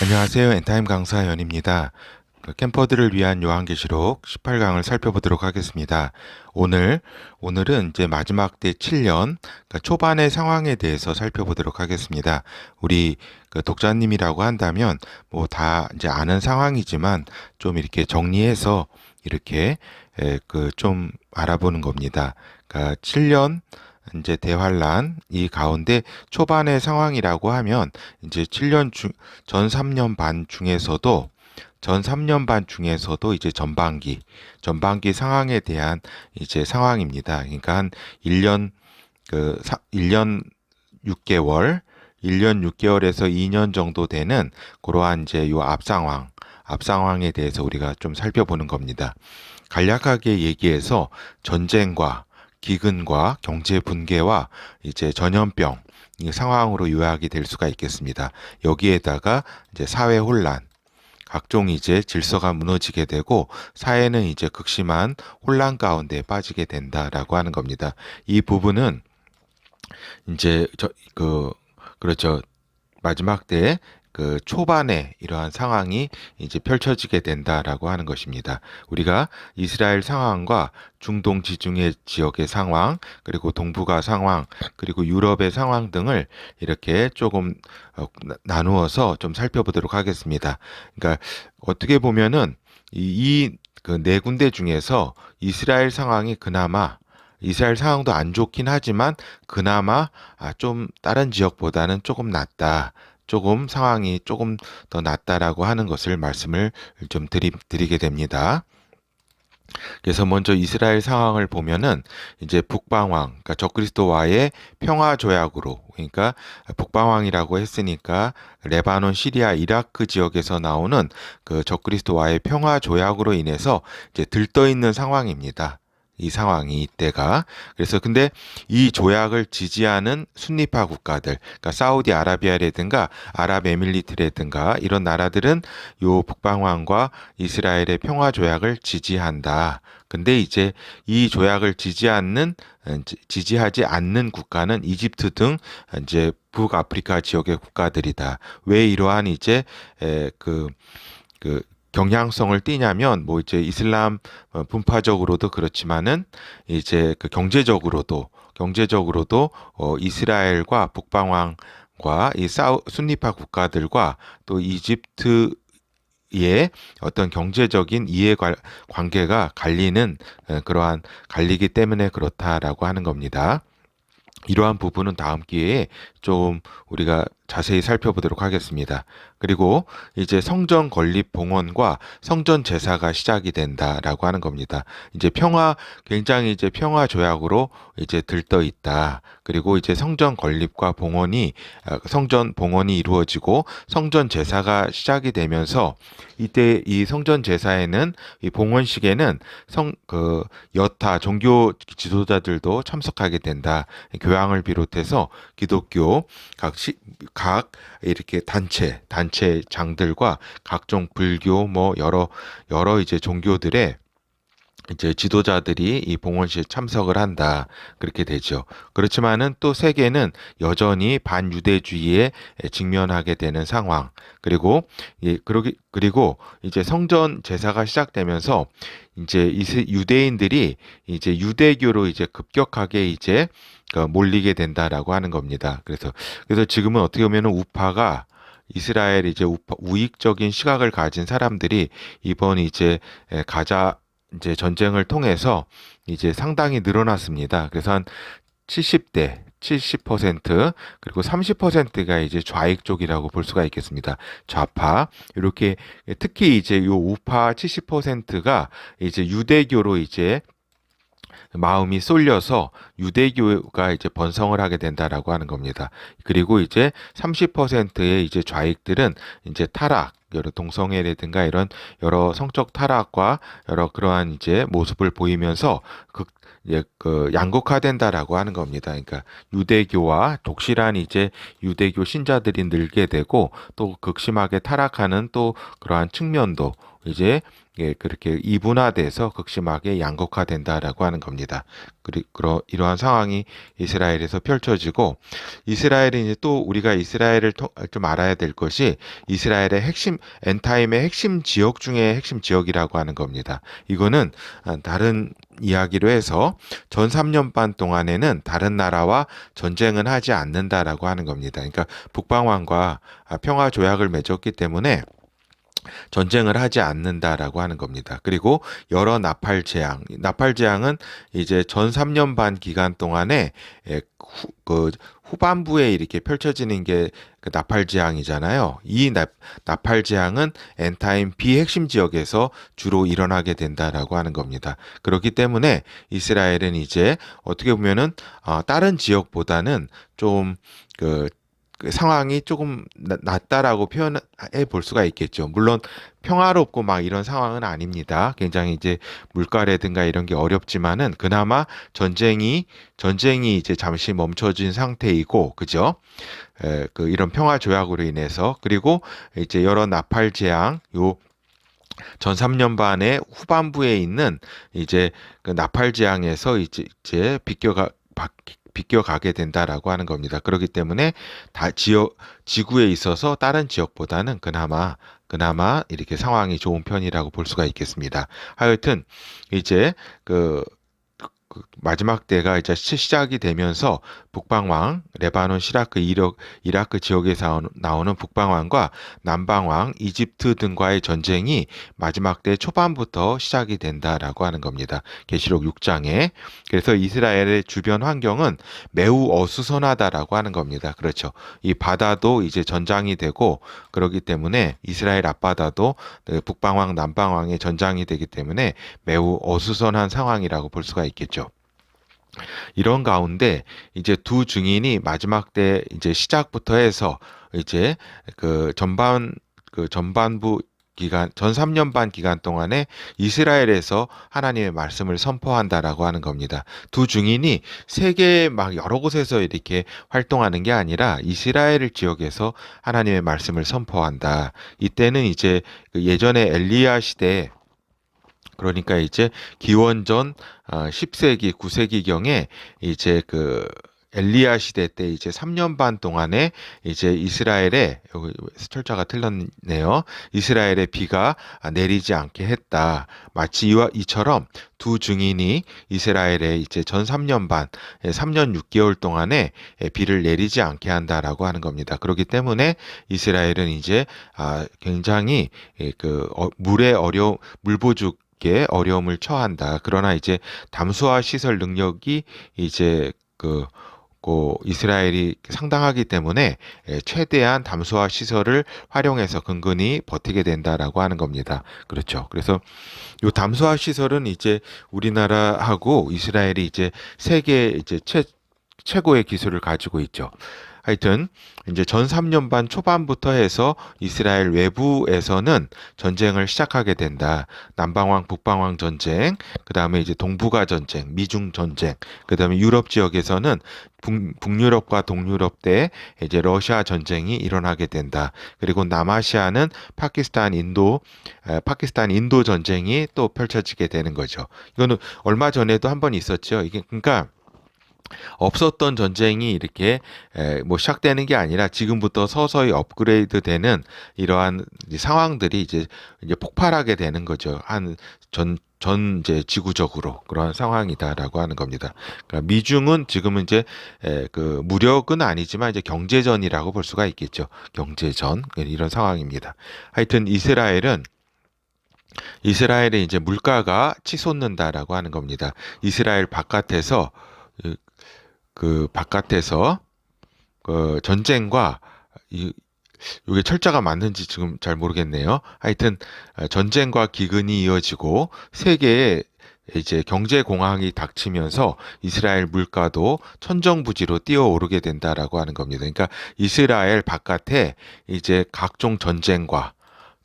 안녕하세요. 엔타임 강사 연입니다. 캠퍼들을 위한 요한계시록 18강을 살펴보도록 하겠습니다. 오늘은 이제 마지막 때 7년, 그러니까 초반의 상황에 대해서 살펴보도록 하겠습니다. 우리 독자님이라고 한다면 뭐 다 이제 아는 상황이지만 좀 이렇게 정리해서 이렇게 좀 알아보는 겁니다. 그러니까 7년 이제 대환란 이 가운데 초반의 상황이라고 하면 이제 전 3년 반 중에서도 이제 전반기 상황에 대한 이제 상황입니다. 그러니까 한 1년 1년 6개월 1년 6개월에서 2년 정도 되는 그러한 이제 요 앞 상황에 대해서 우리가 좀 살펴보는 겁니다. 간략하게 얘기해서 전쟁과 기근과 경제 붕괴와 이제 전염병 이 상황으로 요약이 될 수가 있겠습니다. 여기에다가 이제 사회 혼란, 각종 이제 질서가 무너지게 되고 사회는 이제 극심한 혼란 가운데 빠지게 된다라고 하는 겁니다. 이 부분은 이제 그렇죠. 마지막 때 초반에 이러한 상황이 이제 펼쳐지게 된다라고 하는 것입니다. 우리가 이스라엘 상황과 중동 지중해 지역의 상황, 그리고 동북아 상황, 그리고 유럽의 상황 등을 이렇게 조금 나누어서 좀 살펴보도록 하겠습니다. 그러니까 어떻게 보면은 그 네 군데 중에서 이스라엘 상황도 안 좋긴 하지만 그나마 좀 다른 지역보다는 조금 낫다. 조금 상황이 조금 더 낫다라고 하는 것을 말씀을 좀 드리게 됩니다. 그래서 먼저 이스라엘 상황을 보면은 이제 그러니까 적그리스도와의 평화 조약으로, 그러니까 북방왕이라고 했으니까 레바논, 시리아, 이라크 지역에서 나오는 그 적그리스도와의 평화 조약으로 인해서 이제 들떠 있는 상황입니다. 이 상황이 이때가. 그래서 근데 이 조약을 지지하는 순리파 국가들, 그러니까 사우디아라비아라든가 아랍에밀리트라든가 이런 나라들은 요 북방왕과 이스라엘의 평화 조약을 지지한다. 근데 이제 이 조약을 지지하지 않는 국가는 이집트 등 이제 북아프리카 지역의 국가들이다. 왜 이러한 이제 그 경향성을 띠냐면 뭐 이제 이슬람 분파적으로도 그렇지만은 이제 경제적으로도 이스라엘과 북방왕과 이 순리파 국가들과 또 이집트의 어떤 경제적인 관계가 그러한 갈리기 때문에 그렇다라고 하는 겁니다. 이러한 부분은 다음 기회에 좀 우리가 자세히 살펴보도록 하겠습니다. 그리고 이제 성전 건립 봉헌과 성전 제사가 시작이 된다라고 하는 겁니다. 굉장히 이제 평화 조약으로 이제 들떠 있다. 그리고 이제 성전 봉헌이 이루어지고 성전 제사가 시작이 되면서 이때 이 성전 제사에는 이 봉헌식에는 여타 종교 지도자들도 참석하게 된다. 교황을 비롯해서 기독교 각 이렇게 단체장들과 각종 불교 뭐 여러 이제 종교들의 이제 지도자들이 이 봉헌식에 참석을 한다. 그렇게 되죠. 그렇지만은 또 세계는 여전히 반유대주의에 직면하게 되는 상황. 그리고 이제 성전 제사가 시작되면서 이제 유대인들이 이제 유대교로 이제 급격하게 이제 몰리게 된다라고 하는 겁니다. 그래서 지금은 어떻게 보면은 이스라엘 이제 우익적인 시각을 가진 사람들이 이번 가자 이제 전쟁을 통해서 이제 상당히 늘어났습니다. 그래서 한 70대 70% 그리고 30%가 이제 좌익 쪽이라고 볼 수가 있겠습니다. 좌파 이렇게 특히 이제 요 우파 70%가 이제 유대교로 이제 마음이 쏠려서 유대교가 이제 번성을 하게 된다라고 하는 겁니다. 그리고 이제 30%의 이제 좌익들은 이제 여러 동성애라든가 이런 여러 성적 타락과 여러 그러한 이제 모습을 보이면서 양극화된다라고 하는 겁니다. 그러니까 유대교와 독실한 이제 유대교 신자들이 늘게 되고 또 극심하게 타락하는 또 그러한 측면도 이제 그렇게 이분화돼서 극심하게 양극화된다라고 하는 겁니다. 그리고 이러한 상황이 이스라엘에서 펼쳐지고, 이스라엘은 이제 또 우리가 이스라엘을 좀 알아야 될 것이 이스라엘의 핵심 엔타임의 핵심 지역 중에 핵심 지역이라고 하는 겁니다. 이거는 다른 이야기로 해서 전 3년 반 동안에는 다른 나라와 전쟁은 하지 않는다라고 하는 겁니다. 그러니까 북방왕과 평화 조약을 맺었기 때문에 전쟁을 하지 않는다라고 하는 겁니다. 그리고 여러 나팔 재앙은 이제 전 3년 반 기간 동안에 그 후반부에 이렇게 펼쳐지는 게 그 나팔 재앙이잖아요. 이 나팔 재앙은 엔타임 비핵심 지역에서 주로 일어나게 된다라고 하는 겁니다. 그렇기 때문에 이스라엘은 이제 어떻게 보면은 다른 지역보다는 좀그 그 상황이 조금 낫다라고 표현해 볼 수가 있겠죠. 물론 평화롭고 막 이런 상황은 아닙니다. 굉장히 이제 물가라든가 이런 게 어렵지만은 그나마 전쟁이 이제 잠시 멈춰진 상태이고, 그죠? 이런 평화 조약으로 인해서, 그리고 이제 여러 나팔 재앙, 요 전 3년 반의 후반부에 있는 이제 그 나팔 재앙에서 이제 비껴가게 된다라고 하는 겁니다. 그렇기 때문에 지구에 있어서 다른 지역보다는 그나마 이렇게 상황이 좋은 편이라고 볼 수가 있겠습니다. 하여튼 이제 그 마지막 때가 이제 시작이 되면서 북방왕, 레바논, 이라크 지역에서 나오는 북방왕과 남방왕, 이집트 등과의 전쟁이 마지막 때 초반부터 시작이 된다라고 하는 겁니다. 계시록 6장에. 그래서 이스라엘의 주변 환경은 매우 어수선하다라고 하는 겁니다. 그렇죠. 이 바다도 이제 전장이 되고, 그렇기 때문에 이스라엘 앞바다도 북방왕, 남방왕의 전장이 되기 때문에 매우 어수선한 상황이라고 볼 수가 있겠죠. 이런 가운데 이제 두 증인이 마지막 때 이제 시작부터 해서 이제 전반부 기간, 전 3년 반 기간 동안에 이스라엘에서 하나님의 말씀을 선포한다라고 하는 겁니다. 두 증인이 세계 막 여러 곳에서 이렇게 활동하는 게 아니라 이스라엘 지역에서 하나님의 말씀을 선포한다. 이때는 이제 예전에 엘리야 시대에, 그러니까 이제 기원전 10세기, 9세기경에 이제 엘리야 시대 때 이제 3년 반 동안에 이제 여기 철자가 틀렸네요. 이스라엘에 비가 내리지 않게 했다. 마치 이처럼 두 증인이 이스라엘에 이제 전 3년 반, 3년 6개월 동안에 비를 내리지 않게 한다라고 하는 겁니다. 그렇기 때문에 이스라엘은 이제 굉장히 물 부족 게 어려움을 처한다. 그러나 이제 담수화 시설 능력이 이제 이스라엘이 상당하기 때문에 최대한 담수화 시설을 활용해서 근근히 버티게 된다라고 하는 겁니다. 그렇죠. 그래서 이 담수화 시설은 이제 우리나라하고 이스라엘이 이제 세계 이제 최고의 기술을 가지고 있죠. 하여튼 이제 전 3년 반 초반부터 해서 이스라엘 외부에서는 전쟁을 시작하게 된다. 남방왕, 북방왕 전쟁, 그 다음에 이제 동북아 전쟁, 미중 전쟁, 그 다음에 유럽 지역에서는 북유럽과 동유럽 때 이제 러시아 전쟁이 일어나게 된다. 그리고 남아시아는 파키스탄, 인도 전쟁이 또 펼쳐지게 되는 거죠. 이거는 얼마 전에도 한번 있었죠. 이게 그러니까 없었던 전쟁이 이렇게 뭐 시작되는 게 아니라 지금부터 서서히 업그레이드 되는 이러한 상황들이 이제 폭발하게 되는 거죠. 전 이제 지구적으로 그러한 상황이다라고 하는 겁니다. 그러니까 미중은 지금은 이제 무력은 아니지만 이제 경제전이라고 볼 수가 있겠죠. 경제전 이런 상황입니다. 하여튼 이스라엘의 이제 물가가 치솟는다라고 하는 겁니다. 이스라엘 바깥에서 전쟁과 이게 철자가 맞는지 지금 잘 모르겠네요. 하여튼 전쟁과 기근이 이어지고 세계에 이제 경제 공황이 닥치면서 이스라엘 물가도 천정부지로 뛰어오르게 된다라고 하는 겁니다. 그러니까 이스라엘 바깥에 이제 각종 전쟁과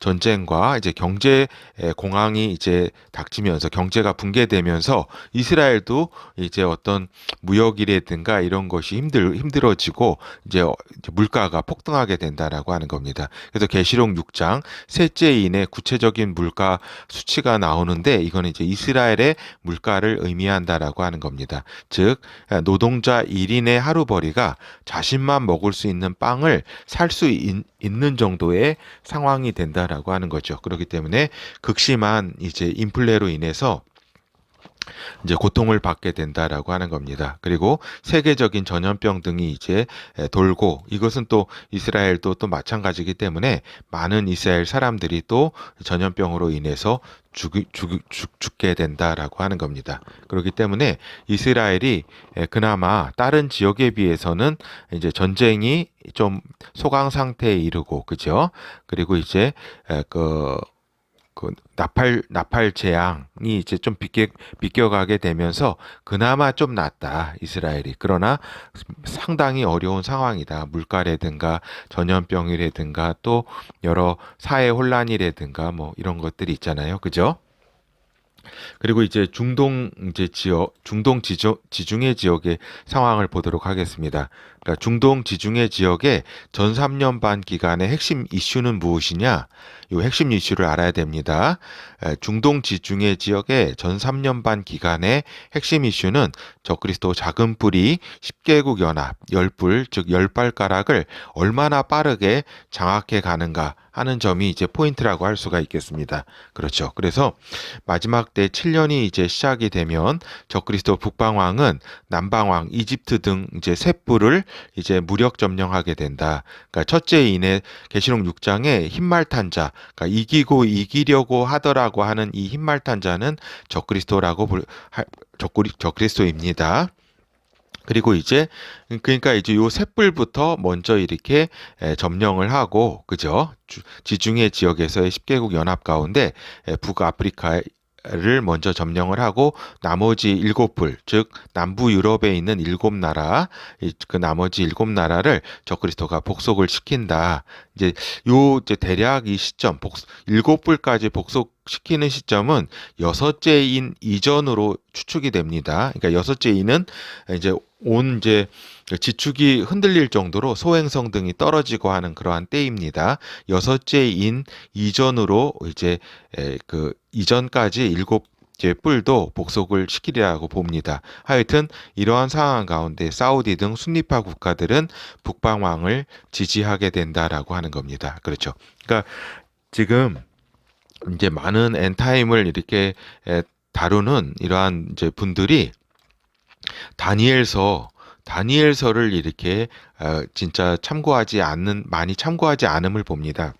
전쟁과 이제 경제 공황이 이제 닥치면서 경제가 붕괴되면서 이스라엘도 이제 어떤 무역이라든가 이런 것이 힘들어지고 이제 물가가 폭등하게 된다라고 하는 겁니다. 그래서 계시록 6장 셋째 인의 구체적인 물가 수치가 나오는데 이거는 이제 이스라엘의 물가를 의미한다라고 하는 겁니다. 즉 노동자 1인의 하루벌이가 자신만 먹을 수 있는 빵을 살 수 있는 정도의 상황이 된다라고 하는 거죠. 그렇기 때문에 극심한 이제 인플레로 인해서 이제 고통을 받게 된다라고 하는 겁니다. 그리고 세계적인 전염병 등이 이제 돌고 이것은 또 이스라엘도 또 마찬가지이기 때문에 많은 이스라엘 사람들이 또 전염병으로 인해서 죽게 된다라고 하는 겁니다. 그렇기 때문에 이스라엘이 그나마 다른 지역에 비해서는 이제 전쟁이 좀 소강 상태에 이르고 그죠? 그리고 이제 그 나팔 재앙이 이제 좀 비껴가게 되면서 그나마 좀 낫다 이스라엘이. 그러나 상당히 어려운 상황이다. 물가라든가 전염병이라든가 또 여러 사회 혼란이라든가 뭐 이런 것들이 있잖아요. 그죠? 그리고 이제 중동 지중해 지역의 상황을 보도록 하겠습니다. 그러니까 중동 지중해 지역의 전 3년 반 기간의 핵심 이슈는 무엇이냐? 이 핵심 이슈를 알아야 됩니다. 중동 지중해 지역의 전 3년 반 기간의 핵심 이슈는 적그리스도 작은 뿔이 10개국 연합, 10뿔, 즉 10발가락을 얼마나 빠르게 장악해 가는가 하는 점이 이제 포인트라고 할 수가 있겠습니다. 그렇죠. 그래서 마지막 때 7년이 이제 시작이 되면 적그리스도 북방왕은 남방왕 이집트 등 이제 세 뿔을 이제 무력 점령하게 된다. 그러니까 첫째 인의 계시록 6장에 흰말탄 자, 그러니까 이기려고 하더라고 하는 이 흰말탄 자는 적그리스도입니다. 그리고 이제 그러니까 이제 요 셋불부터 먼저 이렇게 점령을 하고 그죠? 지중해 지역에서의 10개국 연합 가운데 북아프리카를 먼저 점령을 하고 나머지 7불, 즉 남부 유럽에 있는 7나라, 그 나머지 7나라를 적그리스도가 복속을 시킨다. 이제 대략 이 시점 7불까지 복속시키는 시점은 여섯째 인 이전으로 추측이 됩니다. 그러니까 여섯째 인은 이제 지축이 흔들릴 정도로 소행성 등이 떨어지고 하는 그러한 때입니다. 여섯째 인 이전으로 이제 그 이전까지 7개 뿔도 복속을 시키리라고 봅니다. 하여튼 이러한 상황 가운데 사우디 등 순리파 국가들은 북방왕을 지지하게 된다라고 하는 겁니다. 그렇죠. 그러니까 지금 이제 많은 엔타임을 이렇게 다루는 이러한 이제 분들이 다니엘서를 이렇게 진짜 많이 참고하지 않음을 봅니다.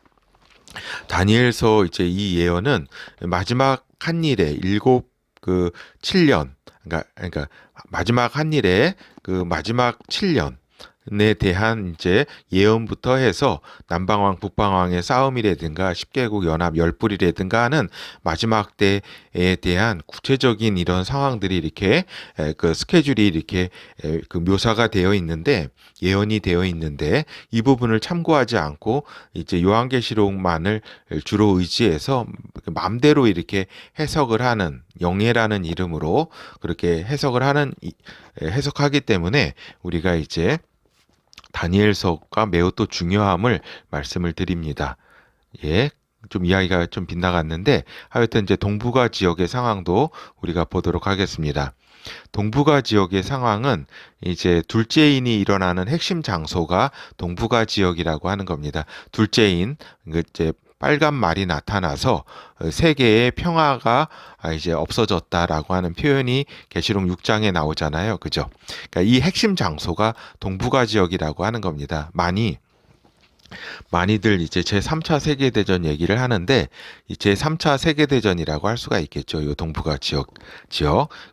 다니엘서 이제 이 예언은 마지막 한 일에 7년 그러니까 마지막 한 일에 그 마지막 7년에 대한 이제 예언부터 해서 남방왕 북방왕의 싸움이라든가 10개국 연합 10불이라든가 하는 마지막 때에 대한 구체적인 이런 상황들이 이렇게 그 스케줄이 이렇게 그 묘사가 되어 있는데 예언이 되어 있는데 이 부분을 참고하지 않고 이제 요한계시록만을 주로 의지해서 마음대로 이렇게 해석을 하는 영예라는 이름으로 그렇게 해석하기 때문에 우리가 이제 다니엘서가 매우 또 중요함을 말씀을 드립니다. 예. 좀 이야기가 좀 빗나갔는데 하여튼 이제 동북아 지역의 상황도 우리가 보도록 하겠습니다. 동북아 지역의 상황은 이제 둘째인이 일어나는 핵심 장소가 동북아 지역이라고 하는 겁니다. 둘째인 이제 빨간 말이 나타나서 세계의 평화가 이제 없어졌다라고 하는 표현이 계시록 6장에 나오잖아요. 그죠? 그러니까 이 핵심 장소가 동북아 지역이라고 하는 겁니다. 많이들 이제 제3차 세계대전 얘기를 하는데 이 제3차 세계대전이라고 할 수가 있겠죠. 이 동북아 지역.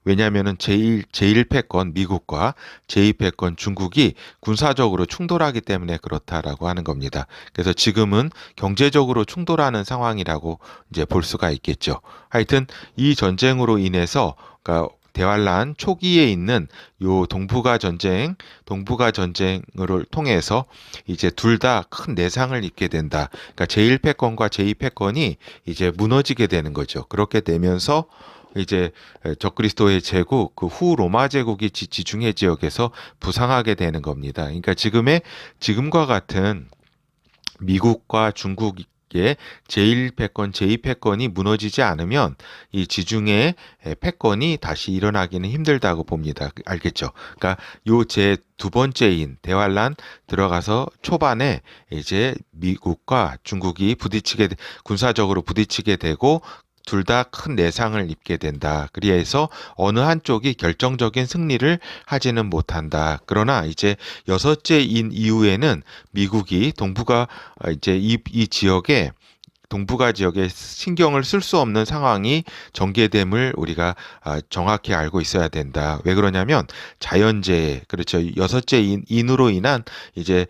왜냐하면은 제1패권 미국과 제2패권 중국이 군사적으로 충돌하기 때문에 그렇다라고 하는 겁니다. 그래서 지금은 경제적으로 충돌하는 상황이라고 이제 볼 수가 있겠죠. 하여튼 이 전쟁으로 인해서 그러니까 대환란 초기에 있는 요 동북아 전쟁을 통해서 이제 둘 다 큰 내상을 입게 된다. 그러니까 제1패권과 제2패권이 이제 무너지게 되는 거죠. 그렇게 되면서 이제 적그리스도의 제국, 그 후 로마 제국이 지중해 지역에서 부상하게 되는 겁니다. 그러니까 지금과 같은 미국과 중국의 제1패권, 제2패권이 무너지지 않으면 이 지중해 패권이 다시 일어나기는 힘들다고 봅니다. 알겠죠? 그러니까 요 제 두 번째인 대환란 들어가서 초반에 이제 미국과 중국이 군사적으로 부딪히게 되고 둘 다 큰 내상을 입게 된다. 그래서 어느 한쪽이 결정적인 승리를 하지는 못한다. 그러나 이제 여섯째인 이후에는 미국이 이제 이 지역에 동북아 지역에 신경을 쓸 수 없는 상황이 전개됨을 우리가 정확히 알고 있어야 된다. 왜 그러냐면 자연재해, 그렇죠. 여섯째 인으로 인한 이제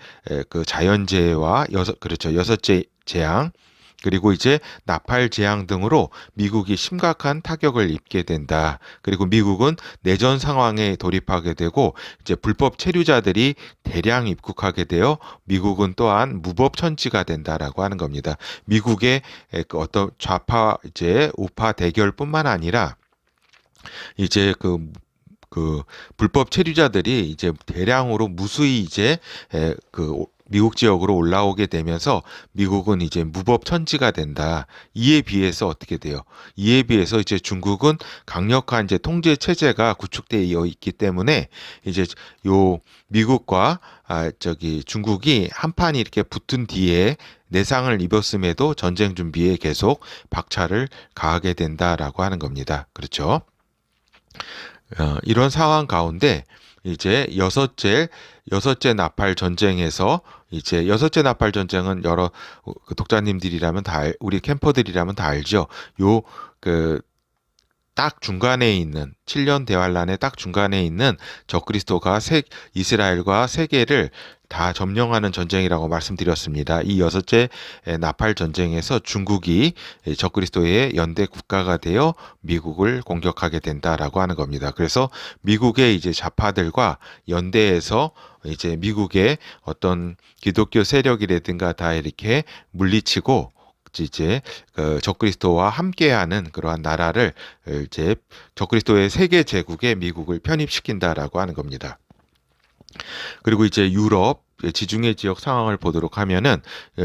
그 자연재해와 여섯째 재앙, 그리고 이제 나팔 재앙 등으로 미국이 심각한 타격을 입게 된다. 그리고 미국은 내전 상황에 돌입하게 되고 이제 불법 체류자들이 대량 입국하게 되어 미국은 또한 무법천지가 된다라고 하는 겁니다. 미국의 그 어떤 좌파 이제 우파 대결뿐만 아니라 이제 그 불법 체류자들이 이제 대량으로 무수히 이제 그 미국 지역으로 올라오게 되면서 미국은 이제 무법천지가 된다. 이에 비해서 어떻게 돼요? 이에 비해서 이제 중국은 강력한 이제 통제 체제가 구축되어 있기 때문에 이제 요 미국과 중국이 한판이 이렇게 붙은 뒤에 내상을 입었음에도 전쟁 준비에 계속 박차를 가하게 된다라고 하는 겁니다. 그렇죠? 이런 상황 가운데 이제 여섯째 나팔 전쟁에서 이제 여섯째 나팔 전쟁은 여러 그 독자님들이라면 우리 캠퍼들이라면 다 알죠. 요 그 딱 중간에 있는 7년 대환란의 딱 중간에 있는 적그리스도가 이스라엘과 세계를 다 점령하는 전쟁이라고 말씀드렸습니다. 이 여섯째 나팔 전쟁에서 중국이 적그리스도의 연대 국가가 되어 미국을 공격하게 된다라고 하는 겁니다. 그래서 미국의 이제 좌파들과 연대해서 이제 미국의 어떤 기독교 세력이라든가 다 이렇게 물리치고 이제 적그리스도와 함께하는 그러한 나라를 이제 적그리스도의 세계 제국에 미국을 편입시킨다라고 하는 겁니다. 그리고 이제 유럽 지중해 지역 상황을 보도록 하면은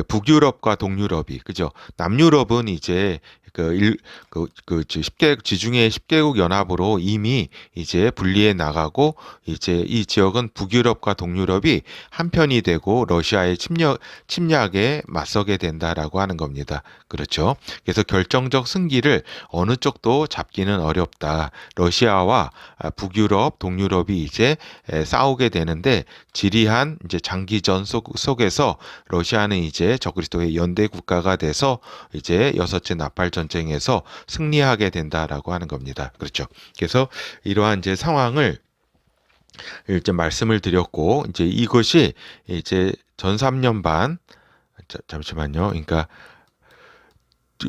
북유럽과 동유럽이 그죠? 남유럽은 이제 지중해 10개국 연합으로 이미 이제 분리해 나가고 이제 이 지역은 북유럽과 동유럽이 한편이 되고 러시아의 침략에 맞서게 된다라고 하는 겁니다. 그렇죠? 그래서 결정적 승기를 어느 쪽도 잡기는 어렵다. 러시아와 북유럽, 동유럽이 이제 싸우게 되는데 지리한 이제 장기전 속에서 러시아는 이제 적그리스도의 연대 국가가 돼서 이제 여섯째 나팔 전쟁에서 승리하게 된다라고 하는 겁니다. 그렇죠. 그래서 이러한 이제 상황을 이제 말씀을 드렸고 이제 이것이 이제 전 3년 반 잠시만요. 그러니까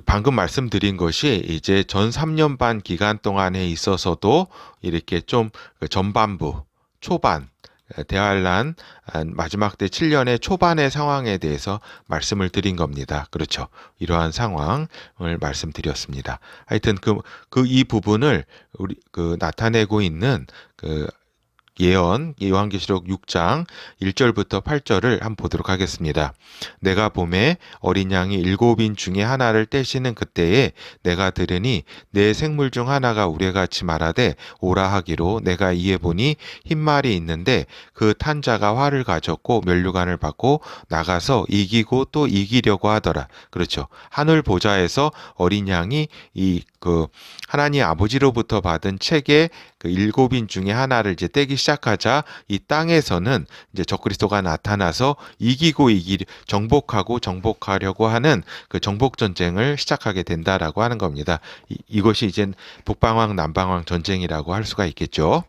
방금 말씀드린 것이 이제 전 3년 반 기간 동안에 있어서도 이렇게 좀 전반부, 초반, 대환란 마지막 때 7년의 초반의 상황에 대해서 말씀을 드린 겁니다. 그렇죠. 이러한 상황을 말씀드렸습니다. 하여튼 이 부분을 우리 나타내고 있는 요한계시록 6장 1절부터 8절을 한번 보도록 하겠습니다. 내가 봄에 어린 양이 7인 중에 하나를 떼시는 그때에 내가 들으니 내 생물 중 하나가 우레같이 말하되 오라 하기로 내가 이에 보니 흰 말이 있는데 그 탄 자가 활을 가졌고 면류관을 받고 나가서 이기고 또 이기려고 하더라. 그렇죠. 하늘 보좌에서 어린 양이 하나님 아버지로부터 받은 책의 7인 중에 하나를 이제 떼기 시작하자 이 땅에서는 이제 적그리스도가 나타나서 정복하려고 하는 그 정복 전쟁을 시작하게 된다라고 하는 겁니다. 이것이 이제 북방왕 남방왕 전쟁이라고 할 수가 있겠죠.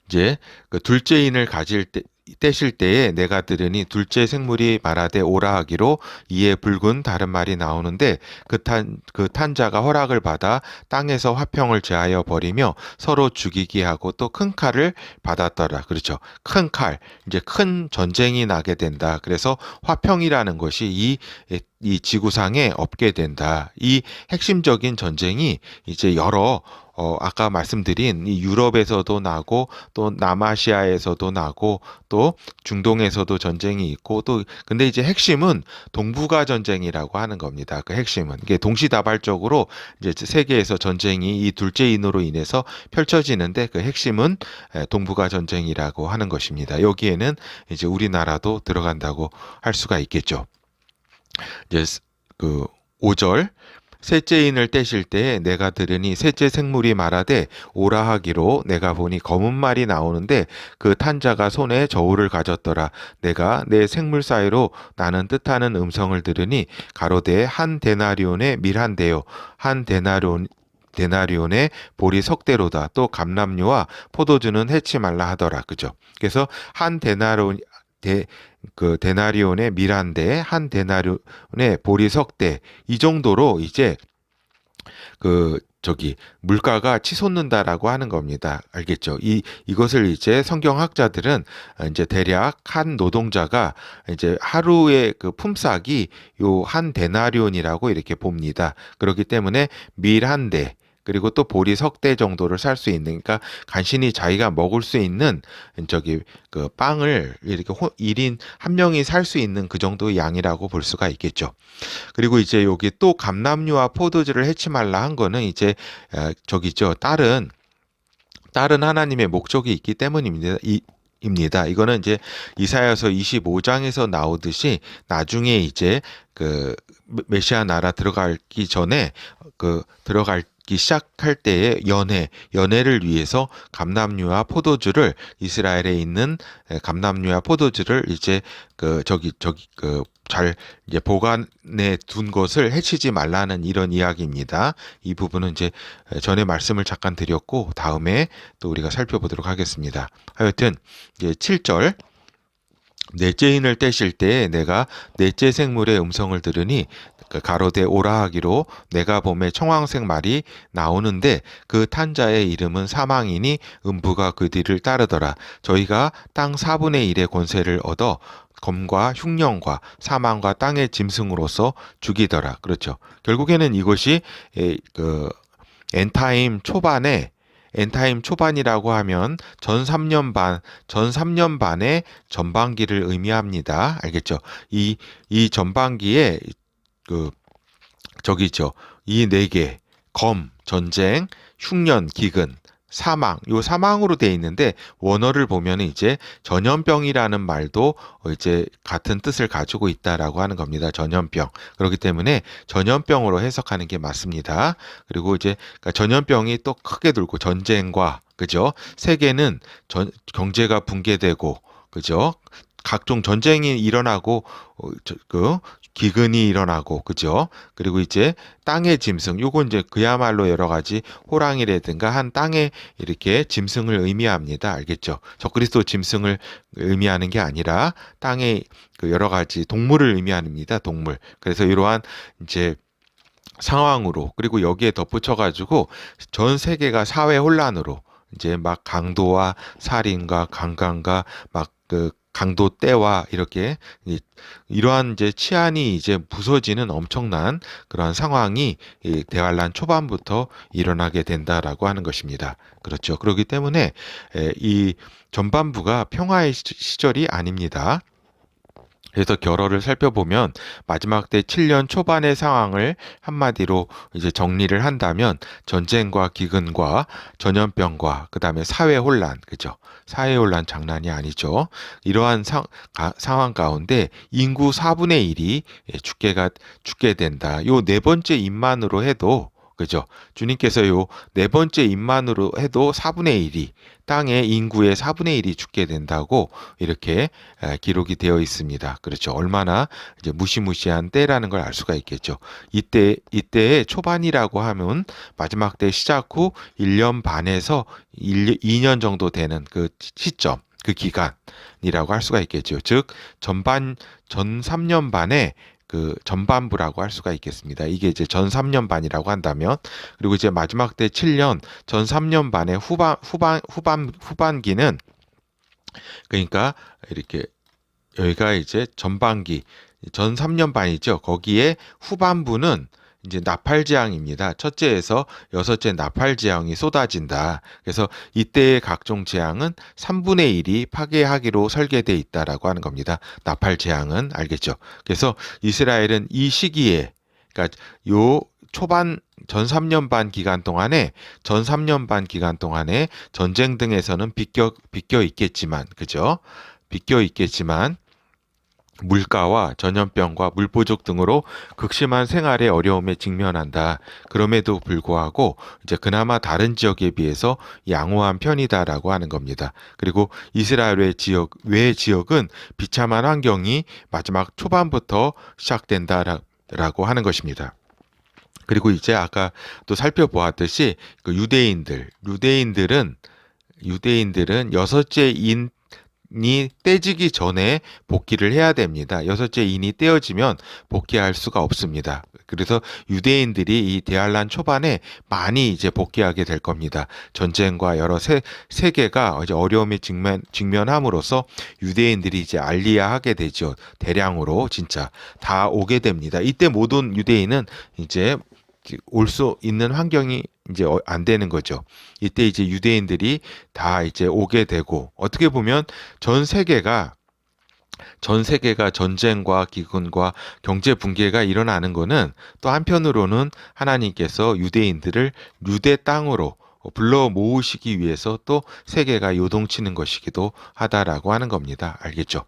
이제 둘째 인을 가질 때 떼실 때에 내가 들으니 둘째 생물이 말하되 오라 하기로 이에 붉은 다른 말이 나오는데 그 탄자가 허락을 받아 땅에서 화평을 제하여 버리며 서로 죽이게 하고 또 큰 칼을 받았더라. 그렇죠. 큰 칼, 이제 큰 전쟁이 나게 된다. 그래서 화평이라는 것이 이 지구상에 없게 된다. 이 핵심적인 전쟁이 이제 아까 말씀드린 이 유럽에서도 나고 또 남아시아에서도 나고 또 중동에서도 전쟁이 있고 또 근데 이제 핵심은 동북아 전쟁이라고 하는 겁니다. 그 핵심은 이게 동시다발적으로 이제 세계에서 전쟁이 이 둘째 인으로 인해서 펼쳐지는데 그 핵심은 동북아 전쟁이라고 하는 것입니다. 여기에는 이제 우리나라도 들어간다고 할 수가 있겠죠. 이제 그 5절 셋째 인을 떼실 때에 내가 들으니 셋째 생물이 말하되 오라 하기로 내가 보니 검은 말이 나오는데 그 탄자가 손에 저울을 가졌더라. 내가 내 생물 사이로 나는 뜻하는 음성을 들으니 가로되 한 데나리온의 밀한데요. 한 데나리온의 보리 석대로다. 또 감람류와 포도주는 해치 말라 하더라. 그죠? 그래서 한 데나리온의 밀한대, 한 데나리온의 보리 석대 이 정도로 이제 물가가 치솟는다라고 하는 겁니다. 알겠죠? 이것을 이제 성경학자들은 이제 대략 한 노동자가 이제 하루의 그 품삯이 요 한 데나리온이라고 이렇게 봅니다. 그렇기 때문에 밀 한 대, 그리고 또 보리 석대 정도를 살 수 있는, 그러니까 간신히 자기가 먹을 수 있는 그 빵을 이렇게 1인 한 명이 살 수 있는 그 정도의 양이라고 볼 수가 있겠죠. 그리고 이제 여기 또 감람류와 포도주를 해치 말라 한 거는 이제 다른 하나님의 목적이 있기 때문입니다. 이거는 이제 이사야서 25장에서 나오듯이 나중에 이제 그 메시아 나라 들어가기 전에 들어갈 시작할 때의 연회를 위해서 감람류와 포도주를 이스라엘에 있는 감람류와 포도주를 이제 잘 이제 보관해 둔 것을 해치지 말라는 이런 이야기입니다. 이 부분은 이제 전에 말씀을 잠깐 드렸고 다음에 또 우리가 살펴보도록 하겠습니다. 하여튼 이제 7절 넷째 인을 떼실 때에 내가 넷째 생물의 음성을 들으니 가로되 오라 하기로 내가 봄에 청황색 말이 나오는데 그 탄자의 이름은 사망이니 음부가 그 뒤를 따르더라. 저희가 땅 4분의 1의 권세를 얻어 검과 흉령과 사망과 땅의 짐승으로서 죽이더라. 그렇죠. 결국에는 이것이 엔타임 초반이라고 하면 전 3년 반의 전반기를 의미합니다. 알겠죠? 이 전반기에 이 네 개, 전쟁, 흉년, 기근, 사망, 요 사망으로 돼 있는데 원어를 보면 이제 전염병이라는 말도 이제 같은 뜻을 가지고 있다라고 하는 겁니다. 전염병. 그렇기 때문에 전염병으로 해석하는 게 맞습니다. 그리고 이제 전염병이 또 크게 돌고 전쟁과 그죠? 세계는 경제가 붕괴되고 그죠? 각종 전쟁이 일어나고 기근이 일어나고 그죠? 그리고 이제 땅의 짐승 요건 이제 그야말로 여러 가지 호랑이라든가 한 땅에 이렇게 짐승을 의미합니다. 알겠죠? 적그리스도 짐승을 의미하는 게 아니라 땅의 여러 가지 동물을 의미합니다. 동물. 그래서 이러한 이제 상황으로 그리고 여기에 덧붙여 가지고 전 세계가 사회 혼란으로 이제 막 강도와 살인과 강간과 강도 때와 이렇게 이러한 이제 치안이 이제 부서지는 엄청난 그러한 상황이 대환란 초반부터 일어나게 된다라고 하는 것입니다. 그렇죠. 그렇기 때문에 이 전반부가 평화의 시절이 아닙니다. 그래서 결어를 살펴보면 마지막 때 7년 초반의 상황을 한마디로 이제 정리를 한다면 전쟁과 기근과 전염병과 그다음에 사회 혼란, 그죠? 사회 혼란 장난이 아니죠. 이러한 상황 가운데 인구 4분의 1이 죽게 된다. 요 네 번째 인만으로 해도 그죠? 주님께서 요 네 번째 인만으로 해도 4분의 1이 땅의 인구의 4분의 1이 죽게 된다고 이렇게 기록이 되어 있습니다. 그렇죠. 얼마나 이제 무시무시한 때라는 걸 알 수가 있겠죠. 이때의 초반이라고 하면 마지막 때 시작 후 1년 반에서 2년 정도 되는 그 시점. 그 기간이라고 할 수가 있겠죠. 즉 전 3년 반의 그 전반부라고 할 수가 있겠습니다. 이게 이제 전 3년 반이라고 한다면, 그리고 이제 마지막 때 7년, 전 3년 반의 후반기는, 그러니까 이렇게 여기가 이제 전반기, 전 3년 반이죠. 거기에 후반부는 이제 나팔 재앙입니다. 첫째에서 여섯째 나팔 재앙이 쏟아진다. 그래서 이때의 각종 재앙은 3분의 1이 파괴하기로 설계되어 있다라고 하는 겁니다. 나팔 재앙은 알겠죠? 그래서 이스라엘은 이 시기에, 그러니까 요 초반 전 3년 반 기간 동안에 전쟁 등에서는 비껴 있겠지만, 그죠? 비껴 있겠지만 물가와 전염병과 물부족 등으로 극심한 생활의 어려움에 직면한다. 그럼에도 불구하고 이제 그나마 다른 지역에 비해서 양호한 편이다라고 하는 겁니다. 그리고 이스라엘 외 지역은 비참한 환경이 마지막 초반부터 시작된다라고 하는 것입니다. 그리고 이제 아까 또 살펴보았듯이 그 유대인들은 여섯째 인이 떼지기 전에 복귀를 해야 됩니다. 여섯째 인이 떼어지면 복귀할 수가 없습니다. 그래서 유대인들이 이 대환란 초반에 많이 이제 복귀하게 될 겁니다. 전쟁과 여러 세계가 이제 어려움에 직면함으로써 유대인들이 이제 알리야하게 되죠. 대량으로 진짜 다 오게 됩니다. 이때 모든 유대인은 이제 올 수 있는 환경이 이제 안 되는 거죠. 이때 이제 유대인들이 다 이제 오게 되고, 어떻게 보면 전 세계가 전쟁과 기근과 경제 붕괴가 일어나는 거는 또 한편으로는 하나님께서 유대인들을 유대 땅으로 불러 모으시기 위해서 또 세계가 요동치는 것이기도 하다라고 하는 겁니다. 알겠죠?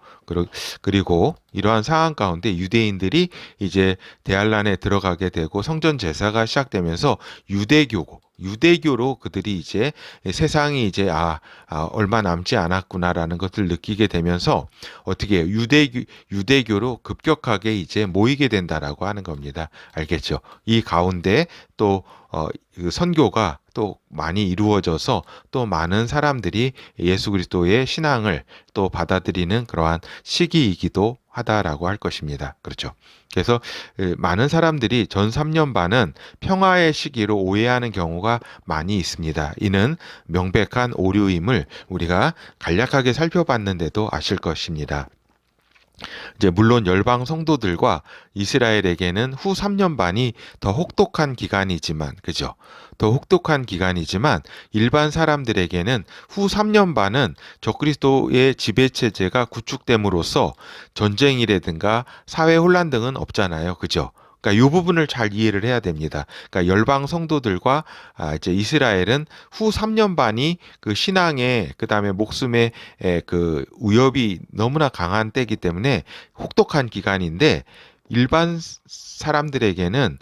그리고 이러한 상황 가운데 유대인들이 이제 대환란에 들어가게 되고 성전 제사가 시작되면서 유대교로 그들이 이제 세상이 이제 얼마 남지 않았구나라는 것을 느끼게 되면서 어떻게 해요? 유대교로 급격하게 이제 모이게 된다라고 하는 겁니다. 알겠죠? 이 가운데 또 그 선교가 또 많이 이루어져서 또 많은 사람들이 예수 그리스도의 신앙을 또 받아들이는 그러한 시기이기도 하다라고 할 것입니다. 그렇죠. 그래서 많은 사람들이 전 3년 반은 평화의 시기로 오해하는 경우가 많이 있습니다. 이는 명백한 오류임을 우리가 간략하게 살펴봤는데도 아실 것입니다. 이제 물론 열방 성도들과 이스라엘에게는 후 3년 반이 더 혹독한 기간이지만, 그죠? 더 혹독한 기간이지만 일반 사람들에게는 후 3년 반은 적그리스도의 지배 체제가 구축됨으로써 전쟁이라든가 사회 혼란 등은 없잖아요, 그죠? 그러니까 이 부분을 잘 이해를 해야 됩니다. 그러니까 열방 성도들과 이제 이스라엘은 후 3년 반이 그 신앙의 그다음에 목숨의 그 위협이 너무나 강한 때이기 때문에 혹독한 기간인데, 일반 사람들에게는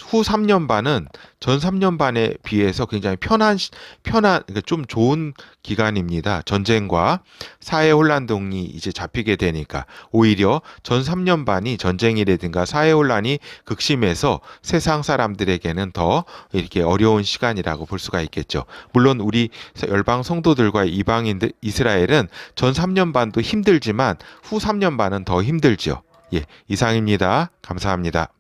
후 3년 반은 전 3년 반에 비해서 굉장히 편한 그러니까 좀 좋은 기간입니다. 전쟁과 사회 혼란 등이 이제 잡히게 되니까 오히려 전 3년 반이 전쟁이라든가 사회 혼란이 극심해서 세상 사람들에게는 더 이렇게 어려운 시간이라고 볼 수가 있겠죠. 물론 우리 열방 성도들과 이방인들 이스라엘은 전 3년 반도 힘들지만 후 3년 반은 더 힘들죠. 예, 이상입니다. 감사합니다.